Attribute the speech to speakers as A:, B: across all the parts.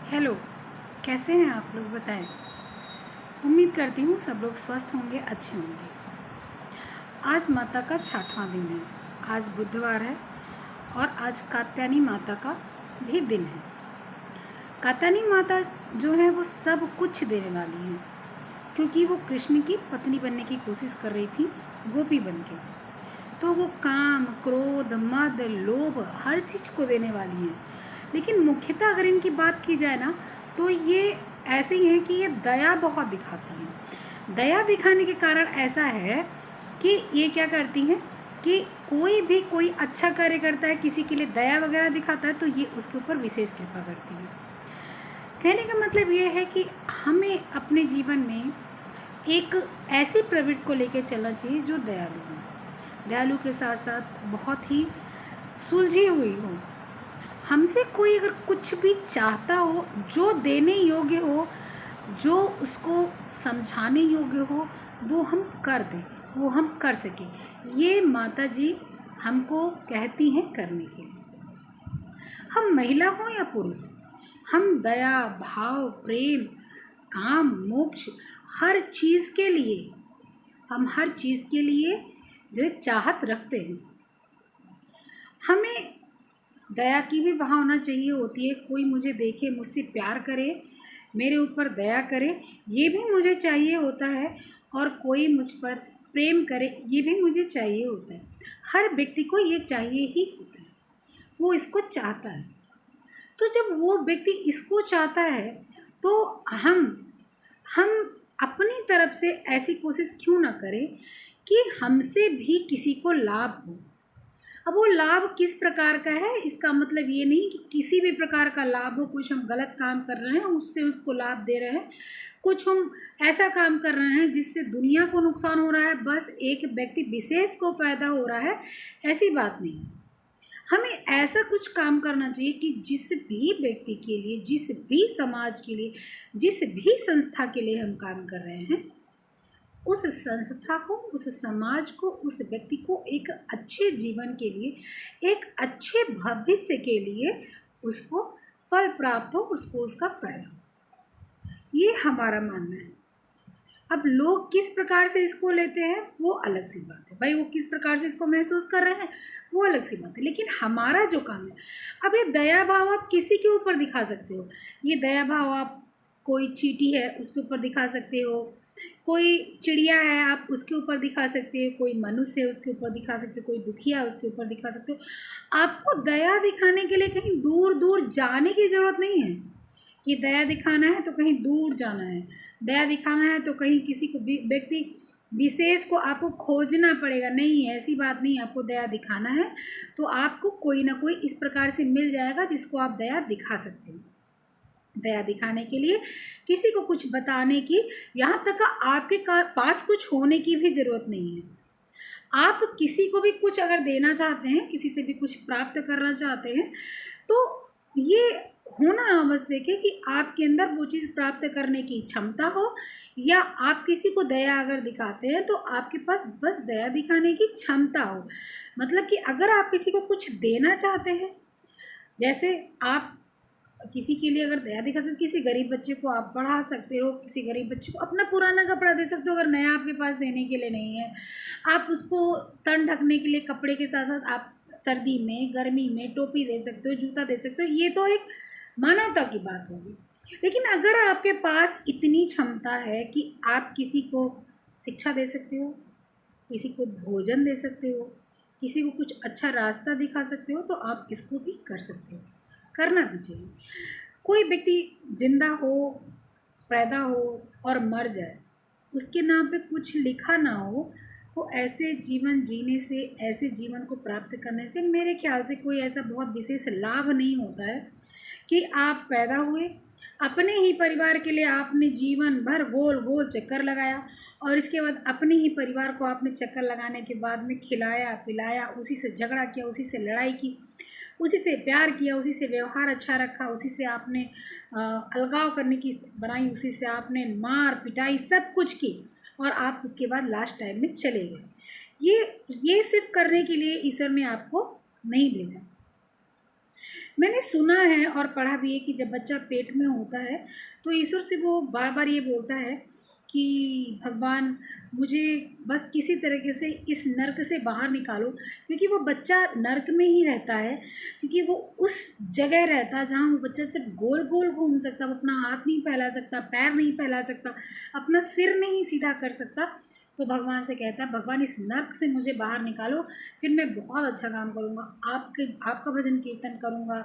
A: Hello. कैसे हैं आप लोग बताएं। उम्मीद करती हूँ सब लोग स्वस्थ होंगे, अच्छे होंगे। आज माता का 6वां दिन है। आज बुधवार है और आज कात्यायनी माता का भी दिन है। कात्यायनी माता जो है वो सब कुछ देने वाली हैं, क्योंकि वो कृष्ण की पत्नी बनने की कोशिश कर रही थी गोपी बन के। तो वो काम, क्रोध, मद, लोभ हर चीज़ को देने वाली हैं। लेकिन मुख्यतः अगर इनकी बात की जाए ना, तो ये ऐसे ही हैं कि ये दया बहुत दिखाती हैं। दया दिखाने के कारण ऐसा है कि ये क्या करती हैं कि कोई अच्छा कार्य करता है, किसी के लिए दया वगैरह दिखाता है, तो ये उसके ऊपर विशेष कृपा करती हैं। कहने का मतलब ये है कि हमें अपने जीवन में एक ऐसी प्रवृत्ति को लेकर चलना चाहिए जो दयालु हो, दयालु के साथ साथ बहुत ही सुलझी हुई हो। हमसे कोई अगर कुछ भी चाहता हो, जो देने योग्य हो, जो उसको समझाने योग्य हो, वो हम कर दें, वो हम कर सकें, ये माता जी हमको कहती हैं करने के लिए। हम महिला हो या पुरुष, हम दया, भाव, प्रेम, काम, मोक्ष, हर चीज़ के लिए, हम हर चीज़ के लिए जो चाहत रखते हैं। हमें दया की भी भावना चाहिए होती है। कोई मुझे देखे, मुझसे प्यार करे, मेरे ऊपर दया करे, ये भी मुझे चाहिए होता है। और कोई मुझ पर प्रेम करे, ये भी मुझे चाहिए होता है। हर व्यक्ति को ये चाहिए ही होता है, वो इसको चाहता है। तो जब वो व्यक्ति इसको चाहता है, तो हम अपनी तरफ से ऐसी कोशिश क्यों ना करें कि हमसे भी किसी को लाभ हो। अब वो लाभ किस प्रकार का है, इसका मतलब ये नहीं कि किसी भी प्रकार का लाभ हो। कुछ हम गलत काम कर रहे हैं, उससे उसको लाभ दे रहे हैं, कुछ हम ऐसा काम कर रहे हैं जिससे दुनिया को नुकसान हो रहा है, बस एक व्यक्ति विशेष को फ़ायदा हो रहा है, ऐसी बात नहीं। हमें ऐसा कुछ काम करना चाहिए कि जिस भी व्यक्ति के लिए, जिस भी समाज के लिए, जिस भी संस्था के लिए हम काम कर रहे हैं, उस संस्था को, उस समाज को, उस व्यक्ति को एक अच्छे जीवन के लिए, एक अच्छे भविष्य के लिए उसको फल प्राप्त हो, उसको उसका फायदा हो। ये हमारा मानना है। अब लोग किस प्रकार से इसको लेते हैं वो अलग सी बात है। भाई वो किस प्रकार से इसको महसूस कर रहे हैं वो अलग सी बात है। लेकिन हमारा जो काम है, अब ये दया भाव आप किसी के ऊपर दिखा सकते हो। ये दया भाव आप, कोई चींटी है उसके ऊपर दिखा सकते हो, कोई चिड़िया है आप उसके ऊपर दिखा सकते हो, कोई मनुष्य है उसके ऊपर दिखा सकते हो, कोई दुखिया है उसके ऊपर दिखा सकते हो। आपको दया दिखाने के लिए कहीं दूर दूर जाने की ज़रूरत नहीं है कि दया दिखाना है तो कहीं दूर जाना है, दया दिखाना है तो कहीं किसी को व्यक्ति विशेष को आपको खोजना पड़ेगा। नहीं है, ऐसी बात नहीं। आपको दया दिखाना है तो आपको कोई ना कोई इस प्रकार से मिल जाएगा जिसको आप दया दिखा सकते हो। दया दिखाने के लिए किसी को कुछ बताने की, यहाँ तक आपके पास कुछ होने की भी ज़रूरत नहीं है। आप किसी को भी कुछ अगर देना चाहते हैं, किसी से भी कुछ प्राप्त करना चाहते हैं, तो ये होना आवश्यक है कि आपके अंदर वो चीज़ प्राप्त करने की क्षमता हो, या आप किसी को दया अगर दिखाते हैं तो आपके पास बस दया दिखाने की क्षमता हो। मतलब कि अगर आप किसी को कुछ देना चाहते हैं, जैसे आप किसी के लिए अगर दया दिखा सकते, किसी गरीब बच्चे को आप पढ़ा सकते हो, किसी गरीब बच्चे को अपना पुराना कपड़ा दे सकते हो अगर नया आपके पास देने के लिए नहीं है। आप उसको तन ढकने के लिए कपड़े के साथ साथ आप सर्दी में, गर्मी में टोपी दे सकते हो, जूता दे सकते हो। ये तो एक मानवता की बात होगी। लेकिन अगर आपके पास इतनी क्षमता है कि आप किसी को शिक्षा दे सकते हो, किसी को भोजन दे सकते हो, किसी को कुछ अच्छा रास्ता दिखा सकते हो, तो आप इसको भी कर सकते हो, करना भी चाहिए। कोई व्यक्ति जिंदा हो, पैदा हो और मर जाए, उसके नाम पे कुछ लिखा ना हो, तो ऐसे जीवन जीने से, ऐसे जीवन को प्राप्त करने से मेरे ख्याल से कोई ऐसा बहुत विशेष लाभ नहीं होता है कि आप पैदा हुए, अपने ही परिवार के लिए आपने जीवन भर गोल गोल चक्कर लगाया, और इसके बाद अपने ही परिवार को आपने चक्कर लगाने के बाद में खिलाया पिलाया, उसी से झगड़ा किया, उसी से लड़ाई की, उसी से प्यार किया, उसी से व्यवहार अच्छा रखा, उसी से आपने अलगाव करने की स्थिति बनाई, उसी से आपने मार पिटाई सब कुछ की, और आप उसके बाद लास्ट टाइम में चले गए। ये सिर्फ करने के लिए ईश्वर ने आपको नहीं भेजा। मैंने सुना है और पढ़ा भी है कि जब बच्चा पेट में होता है तो ईश्वर से वो बार बार ये बोलता है कि भगवान मुझे बस किसी तरीके से इस नर्क से बाहर निकालो, क्योंकि वो बच्चा नर्क में ही रहता है, क्योंकि वो उस जगह रहता है जहाँ वो बच्चा सिर्फ गोल गोल घूम सकता, वो अपना हाथ नहीं फैला सकता, पैर नहीं फैला सकता, अपना सिर नहीं सीधा कर सकता। तो भगवान से कहता है भगवान इस नर्क से मुझे बाहर निकालो, फिर मैं बहुत अच्छा काम करूँगा, आपका भजन कीर्तन करूँगा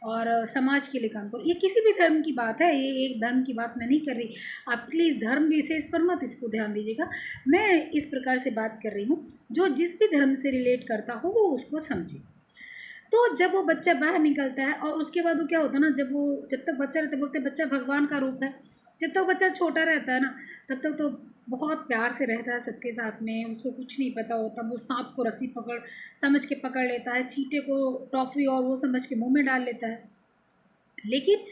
A: और समाज के लिए काम करूँ। ये किसी भी धर्म की बात है, ये एक धर्म की बात मैं नहीं कर रही, आप प्लीज़ धर्म विशेष पर मत इसको ध्यान दीजिएगा। मैं इस प्रकार से बात कर रही हूँ, जो जिस भी धर्म से रिलेट करता हो वो उसको समझे। तो जब वो बच्चा बाहर निकलता है और उसके बाद वो क्या होता है ना, जब तक बच्चा रहता है बोलते हैं बच्चा भगवान का रूप है। जब तक बच्चा छोटा रहता है ना तब तक तो बहुत प्यार से रहता है सबके साथ में, उसको कुछ नहीं पता होता, वो सांप को रस्सी पकड़ समझ के पकड़ लेता है, चींटे को टॉफ़ी और वो समझ के मुंह में डाल लेता है। लेकिन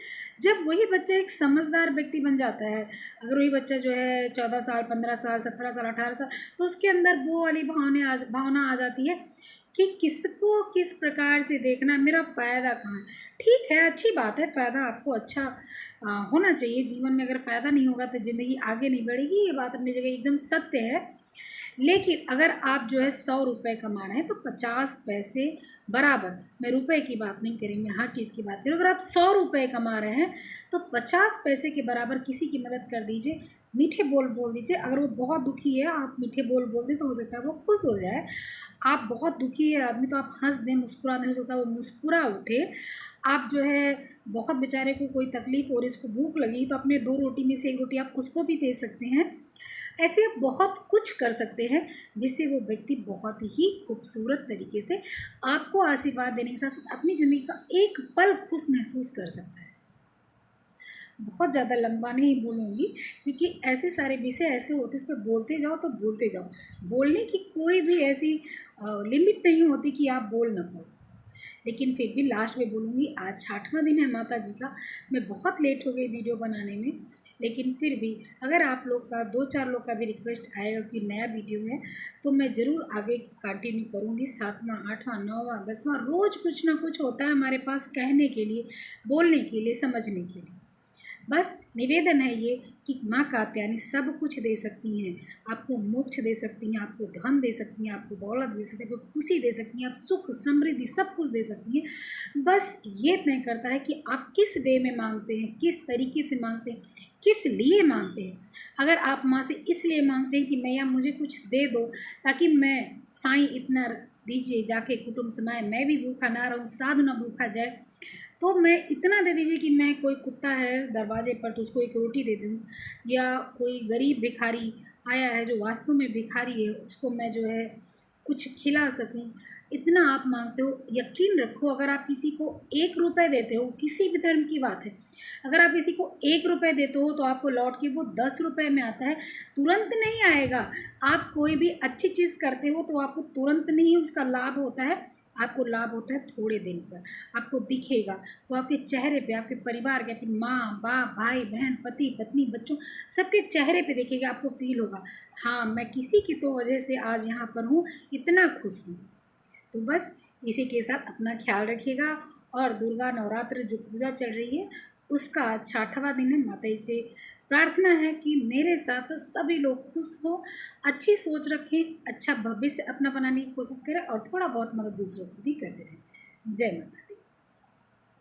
A: जब वही बच्चा एक समझदार व्यक्ति बन जाता है, अगर वही बच्चा जो है 14 साल 15 साल 17 साल 18 साल, तो उसके अंदर वो वाली भावना आ जाती है कि किसको किस प्रकार से देखना है, मेरा फ़ायदा कहाँ है। ठीक है, अच्छी बात है, फ़ायदा आपको अच्छा होना चाहिए जीवन में। अगर फ़ायदा नहीं होगा तो ज़िंदगी आगे नहीं बढ़ेगी, ये बात अपनी जगह एकदम सत्य है। लेकिन अगर आप जो है 100 रुपये कमा रहे हैं तो 50 पैसे बराबर, मैं रुपए की बात नहीं करी, मैं हर चीज़ की बात करूँ, अगर आप 100 रुपये कमा रहे हैं तो 50 पैसे के बराबर किसी की मदद कर दीजिए, मीठे बोल बोल दीजिए। अगर वो बहुत दुखी है, आप मीठे बोल बोल दें तो हो सकता है वो खुश हो जाए। आप बहुत दुखी है आदमी तो आप हंस दें, मुस्कुरा दें, हो सकता है वो मुस्कुरा उठे। आप जो है बहुत बेचारे को कोई तकलीफ़ हो रही, उसको भूख लगी, तो अपने 2 रोटी में से 1 रोटी आप उसको भी दे सकते हैं। ऐसे आप बहुत कुछ कर सकते हैं जिससे वो व्यक्ति बहुत ही खूबसूरत तरीके से आपको आशीर्वाद देने के साथ साथ अपनी ज़िंदगी का एक पल खुश महसूस कर सकता है। बहुत ज़्यादा लंबा नहीं बोलूँगी, क्योंकि ऐसे सारे विषय ऐसे होते हैं, इस पे बोलते जाओ तो बोलते जाओ। बोलने की कोई भी ऐसी लिमिट नहीं होती कि आप बोल ना पाओ। लेकिन फिर भी लास्ट में बोलूँगी, आज 6वां दिन है माता जी का। मैं बहुत लेट हो गई वीडियो बनाने में, लेकिन फिर भी अगर आप लोग का 2-4 लोग का भी रिक्वेस्ट आएगा कि नया वीडियो है तो मैं ज़रूर आगे कंटिन्यू करूँगी। 7वां 8वां 9वां 10वां रोज़ कुछ ना कुछ होता है हमारे पास कहने के लिए, बोलने के लिए, समझने के लिए। बस निवेदन है ये कि माँ कात्यायनी सब कुछ दे सकती हैं, आपको मोक्ष दे सकती हैं, आपको धन दे सकती हैं, आपको दौलत दे सकती हैं, आपको खुशी दे सकती हैं, आप सुख समृद्धि सब कुछ दे सकती हैं। बस ये तय करता है कि आप किस वे में मांगते हैं, किस तरीके से मांगते हैं, किस लिए मांगते हैं। अगर आप माँ से इसलिए मांगते हैं कि मैया मुझे कुछ दे दो ताकि मैं साईं इतना दीजिए जाके कुटुंब समाए, मैं भी भूखा ना रहूँ, साधु ना भूखा जाए, तो मैं इतना दे दीजिए कि मैं, कोई कुत्ता है दरवाजे पर तो उसको एक रोटी दे दूँ, या कोई गरीब भिखारी आया है जो वास्तव में भिखारी है उसको मैं जो है कुछ खिला सकूँ। इतना आप मांगते हो, यकीन रखो अगर आप किसी को 1 रुपए देते हो, किसी भी धर्म की बात है, अगर आप किसी को 1 रुपए देते हो तो आपको लौट के वो 10 रुपए में आता है। तुरंत नहीं आएगा। आप कोई भी अच्छी चीज़ करते हो तो आपको तुरंत नहीं उसका लाभ होता है, आपको लाभ होता है थोड़े दिन पर। आपको दिखेगा तो आपके चेहरे पे, आपके परिवार के, आपकी माँ बाप भाई बहन पति पत्नी बच्चों सबके चेहरे पे दिखेगा, आपको फील होगा हाँ मैं किसी की तो वजह से आज यहाँ पर हूँ, इतना खुश हूँ। तो बस इसी के साथ अपना ख्याल रखिएगा। और दुर्गा नवरात्र जो पूजा चल रही है उसका 6वां दिन है। माता जी से प्रार्थना है कि मेरे साथ साथ सभी लोग खुश हो, अच्छी सोच रखें, अच्छा भविष्य अपना बनाने की कोशिश करें और थोड़ा बहुत मदद दूसरों को भी करते रहें। जय माता।